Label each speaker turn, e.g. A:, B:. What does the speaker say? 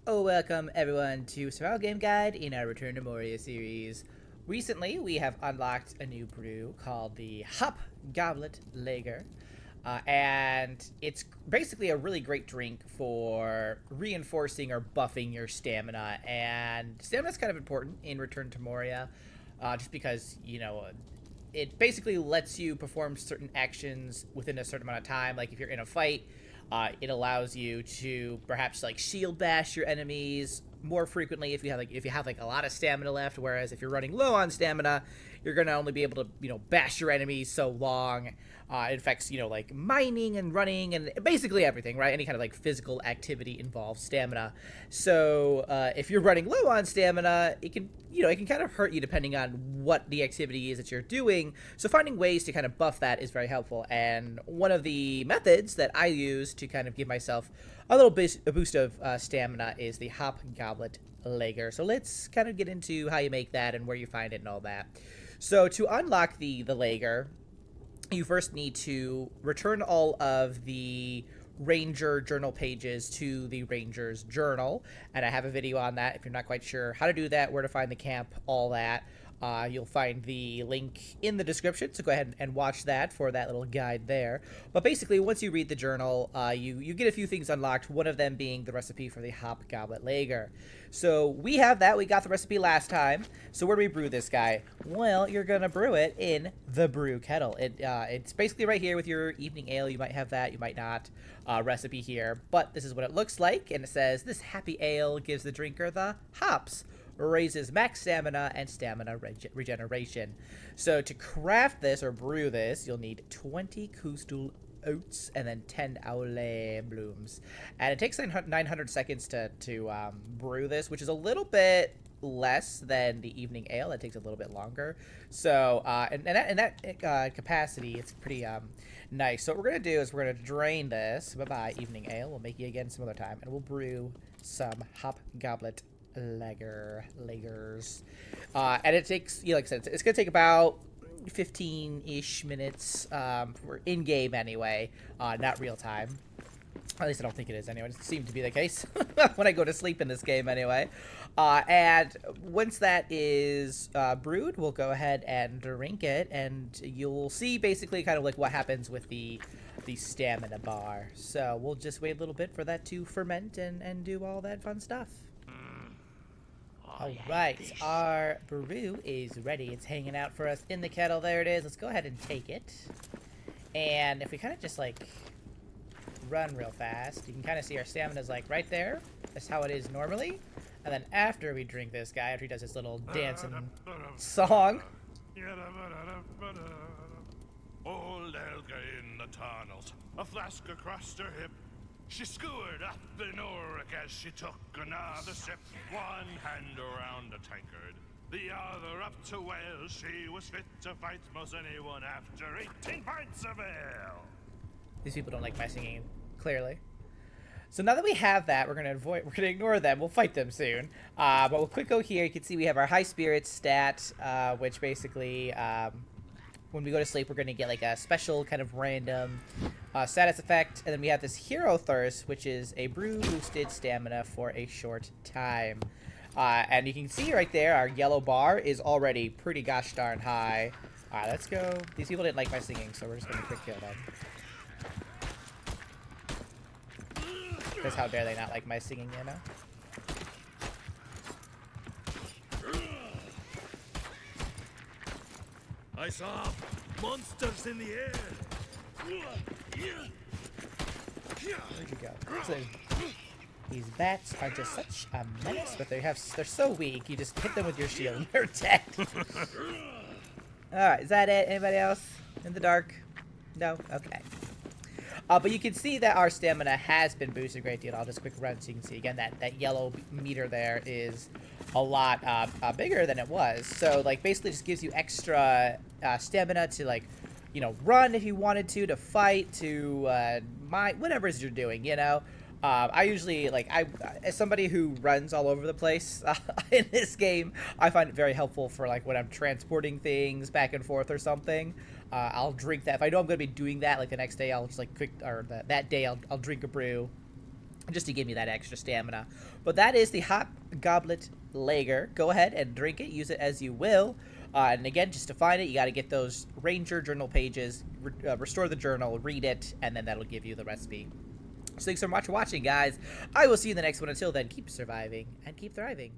A: Welcome everyone to Survival Game Guide in our Return to Moria series. Recently, we have unlocked a new brew called the Hopgoblet Lager. And it's basically a really great drink for reinforcing or buffing your stamina. And stamina is kind of important in Return to Moria, just because, it basically lets you perform certain actions within a certain amount of time. Like if you're in a fight, it allows you to perhaps like shield bash your enemies more frequently if you have a lot of stamina left. Whereas if you're running low on stamina, you're gonna only be able to bash your enemies so long. It affects like mining and running and basically everything, right? Any kind of like physical activity involves stamina. So if you're running low on stamina, it can kind of hurt you depending on what the activity is that you're doing. So finding ways to kind of buff that is very helpful. And one of the methods that I use to kind of give myself a boost of stamina is the Hopgoblet Lager. So let's kind of get into how you make that and where you find it and all that. So to unlock the Lager, you first need to return all of the Ranger journal pages to the Ranger's journal, and I have a video on that if you're not quite sure how to do that, where to find the camp, all that. You'll find the link in the description, so go ahead and watch that for that little guide there. But basically, once you read the journal, you get a few things unlocked, one of them being the recipe for the Hopgoblet Lager. So we have that. We got the recipe last time. So where do we brew this guy? Well, you're going to brew it in the brew kettle. It's basically right here with your evening ale. You might have that, you might not. Recipe here. But this is what it looks like, and it says, this happy ale gives the drinker the hops, raises max stamina and stamina regeneration. So to craft this or brew this, you'll need 20 Coastal oats and then 10 Aule blooms. And it takes 900 seconds to brew this, which is a little bit less than the evening ale. That takes a little bit longer. So in that capacity, it's pretty nice. So what we're gonna do is we're gonna drain this. Bye-bye, evening ale. We'll make you again some other time, and we'll brew some Hopgoblet lagers. And it takes, like I said, it's gonna take about 15-ish minutes for in-game anyway, not real time. At least I don't think it is anyway. It seemed to be the case when I go to sleep in this game anyway. And once that is brewed, we'll go ahead and drink it, and you'll see basically kind of like what happens with the stamina bar. So we'll just wait a little bit for that to ferment and do all that fun stuff. Alright, our brew is ready. It's hanging out for us in the kettle. There it is. Let's go ahead and take it. And if we kind of just like run real fast, you can kind of see our stamina's like right there. That's how it is normally. And then after we drink this guy, after he does his little dancing song.
B: Old Elga in the tunnels, a flask across her hip. She skewered up in Orc as she took another sip. One hand around a tankard, the other up to well. She was fit to fight most anyone after 18 pints of ale.
A: These people don't like my singing, clearly. So now that we have that, we're gonna ignore them. We'll fight them soon. But we'll quick go here. You can see we have our high spirits stat, which basically, when we go to sleep, we're gonna get like a special kind of random status effect. And then we have this hero thirst, which is a brew boosted stamina for a short time. And you can see right there, our yellow bar is already pretty gosh darn high. Alright, let's go. These people didn't like my singing, so we're just gonna quick kill them. Because how dare they not like my singing, you know?
B: I saw monsters in the air.
A: Where'd you go? So these bats are just such a menace, but they're so weak. You just hit them with your shield and they're dead. Alright, is that it? Anybody else? In the dark? No? Okay. But you can see that our stamina has been boosted a great deal. I'll just quick run so you can see again that yellow meter there is a lot bigger than it was. So like basically just gives you extra stamina to like, run if you wanted to fight, to whatever it is you're doing, I usually, as somebody who runs all over the place in this game, I find it very helpful for, like, when I'm transporting things back and forth or something. I'll drink that. If I know I'm going to be doing that, like, the next day, I'll just, like, that day, I'll drink a brew just to give me that extra stamina. But that is the Hopgoblet Lager. Go ahead and drink it. Use it as you will. And again, just to find it, you got to get those Ranger journal pages, restore the journal, read it, and then that'll give you the recipe. So thanks so much for watching, guys. I will see you in the next one. Until then, keep surviving and keep thriving.